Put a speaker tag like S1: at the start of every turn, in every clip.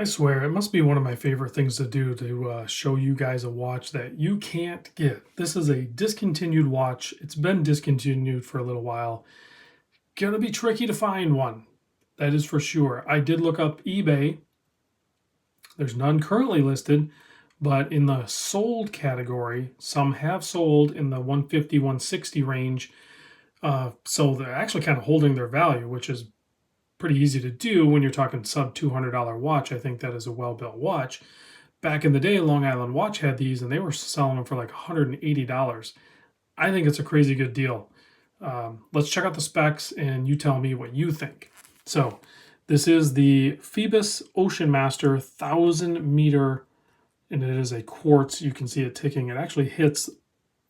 S1: I swear, it must be one of my favorite things to do to show you guys a watch that you can't get. This is a discontinued watch. It's been discontinued for a little while. Gonna be tricky to find one. That is for sure. I did look up eBay. There's none currently listed, but in the sold category, some have sold in the 150, 160 range. So they're actually kind of holding their value, which is pretty easy to do when you're talking sub $200 watch. I think that is a well-built watch. Back in the day, Long Island Watch had these and they were selling them for like $180. I think it's a crazy good deal. Let's check out the specs and you tell me what you think. So this is the Phoibos Ocean Master 1,000-meter, and it is a quartz. You can see it ticking. It actually hits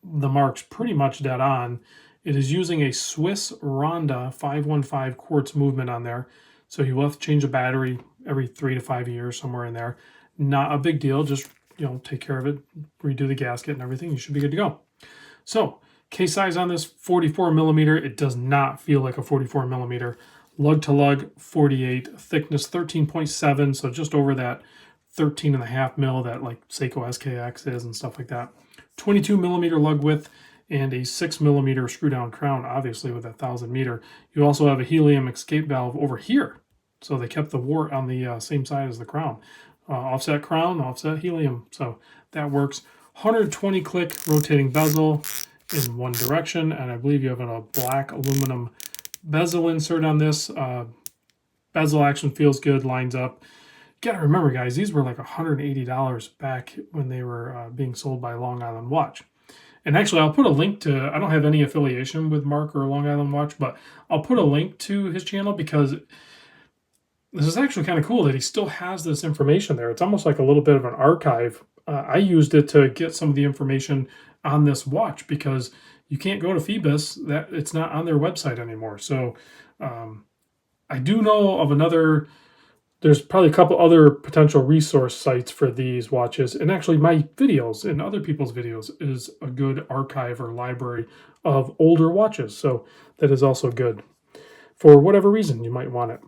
S1: the marks pretty much dead on. It is using a Swiss Ronda 515 quartz movement on there. So you will have to change the battery every 3 to 5 years, somewhere in there. Not a big deal. Just, take care of it, redo the gasket and everything. You should be good to go. So case size on this, 44 millimeter. It does not feel like a 44 millimeter. Lug to lug, 48. Thickness, 13.7. So just over that 13.5 mil that like Seiko SKX is and stuff like that. 22 millimeter lug width and a 6 millimeter screw down crown, obviously with that 1,000-meter. You also have a helium escape valve over here. So they kept the wart on the same side as the crown. Offset crown, offset helium. So that works. 120 click rotating bezel in one direction. And I believe you have a black aluminum bezel insert on this. Bezel action feels good, lines up. You gotta remember, guys, these were like $180 back when they were being sold by Long Island Watch. And actually, I'll put a link to, I don't have any affiliation with Mark or Long Island Watch, but I'll put a link to his channel because this is actually kind of cool that he still has this information there. It's almost like a little bit of an archive. I used it to get some of the information on this watch because you can't go to Phoibos. That it's not on their website anymore. So I do know of there's probably a couple other potential resource sites for these watches. And actually my videos and other people's videos is a good archive or library of older watches. So that is also good. For whatever reason, you might want it.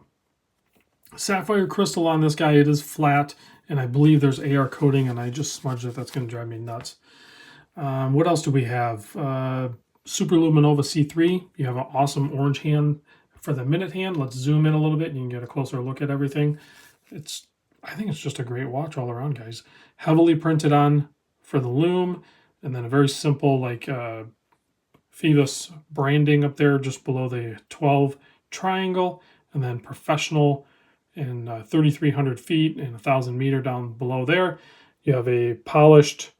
S1: Sapphire crystal on this guy. It is flat, and I believe there's AR coating, and I just smudged it. That's going to drive me nuts. What else do we have? Super Luminova C3. You have an awesome orange hand for the minute hand. Let's zoom in a little bit and you can get a closer look at everything. I think it's just a great watch all around, guys. Heavily printed on for the Lume, and then a very simple like Phoibos branding up there just below the 12 triangle, and then professional and 3,300 feet and 1,000-meter down below there. You have a polished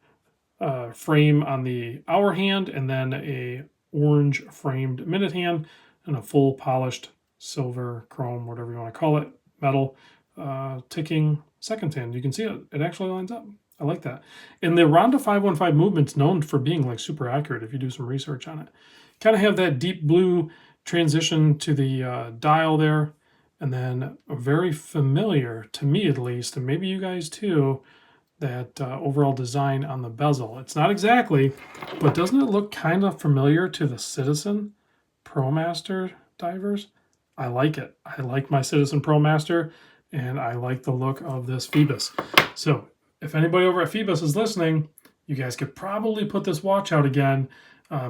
S1: frame on the hour hand, and then a orange framed minute hand, and a full polished silver, chrome, whatever you want to call it, metal ticking second hand. You can see it actually lines up. I like that. And the Ronda 515 movement's known for being like super accurate if you do some research on it. Kind of have that deep blue transition to the dial there, and then very familiar, to me at least, and maybe you guys too, that overall design on the bezel. It's not exactly, but doesn't it look kind of familiar to the Citizen ProMaster divers? I like it. I like my Citizen ProMaster, and I like the look of this Phoibos. So if anybody over at Phoibos is listening, you guys could probably put this watch out again.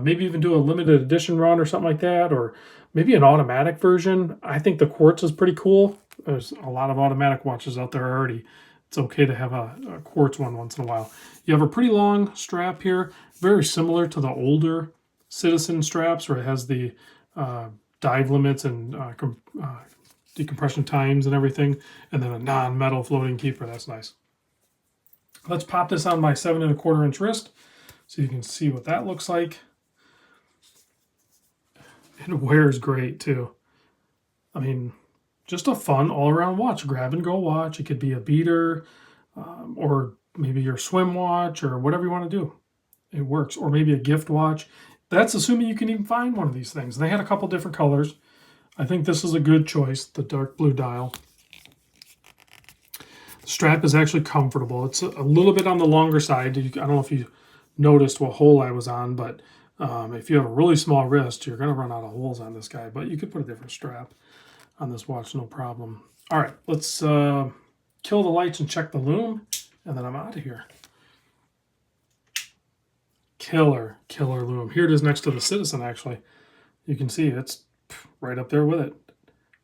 S1: Maybe even do a limited edition run or something like that, or maybe an automatic version. I think the quartz is pretty cool. There's a lot of automatic watches out there already. It's okay to have a quartz one once in a while. You have a pretty long strap here, very similar to the older Citizen straps where it has the dive limits and decompression times and everything, and then a non-metal floating keeper. That's nice. Let's pop this on my 7¼ inch wrist so you can see what that looks like. It wears great too. I mean, just a fun all-around watch, grab and go watch. It could be a beater or maybe your swim watch or whatever you want to do. It works. Or maybe a gift watch. That's assuming you can even find one of these things. They had a couple different colors. I think this is a good choice, the dark blue dial. The strap is actually comfortable. It's a little bit on the longer side. I don't know if you noticed what hole I was on, but if you have a really small wrist, you're going to run out of holes on this guy, but you could put a different strap on this watch, no problem. All right, let's kill the lights and check the Lume, and then I'm out of here. Killer Lume. Here it is next to the Citizen, actually. You can see it's right up there with it.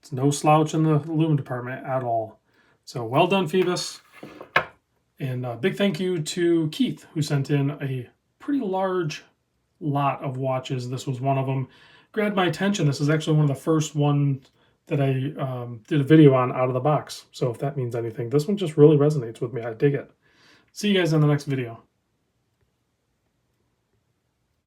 S1: It's no slouch in the Lume department at all. So well done, Phoibos. And a big thank you to Keith, who sent in a pretty large lot of watches. This was one of them. Grabbed my attention. This is actually one of the first ones that I did a video on out of the box. So if that means anything, this one just really resonates with me. I dig it. See you guys in the next video.